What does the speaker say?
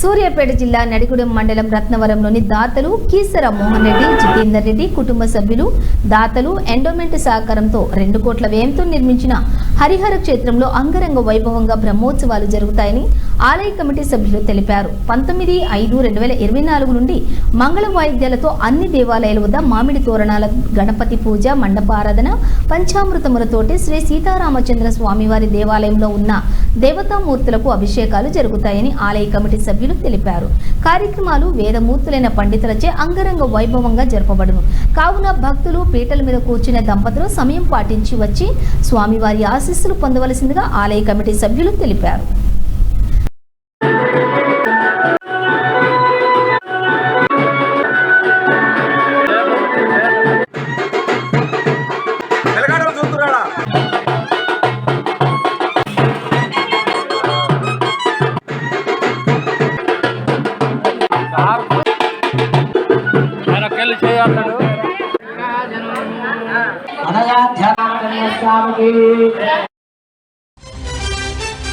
సూర్యాపేట జిల్లా నడిగూడెం మండలం రత్నవరంలోని దాతలు కీసర మోహన్ రెడ్డి, జితేందర్ రెడ్డి కుటుంబ సభ్యులు, దాతలు ఎండోమెంట్ సహకారంతో 2 కోట్ల వ్యయంతో నిర్మించిన హరిహర క్షేత్రంలో అంగరంగ వైభవంగా బ్రహ్మోత్సవాలు జరుగుతాయని ఆలయ కమిటీ సభ్యులు తెలిపారు. 19/5/2024 నుండి మంగళ వాయిద్యాలతో అన్ని దేవాలయాల వద్ద మామిడి తోరణాల, గణపతి పూజ, మండపారాధన, పంచామృతములతోటి శ్రీ సీతారామచంద్ర స్వామివారి దేవాలయంలో ఉన్న దేవతామూర్తులకు అభిషేకాలు జరుగుతాయని ఆలయ కమిటీ సభ్యులు తెలిపారు. కార్యక్రమాలు వేదమూర్తులైన పండితులచే అంగరంగ వైభవంగా జరపబడును. కావున భక్తులు పీటల మీద కూర్చునే దంపతులు సమయం పాటించి వచ్చి స్వామివారి ఆశీస్సులు పొందవలసిందిగా ఆలయ కమిటీ సభ్యులు తెలిపారు. అనగా ధ్యానం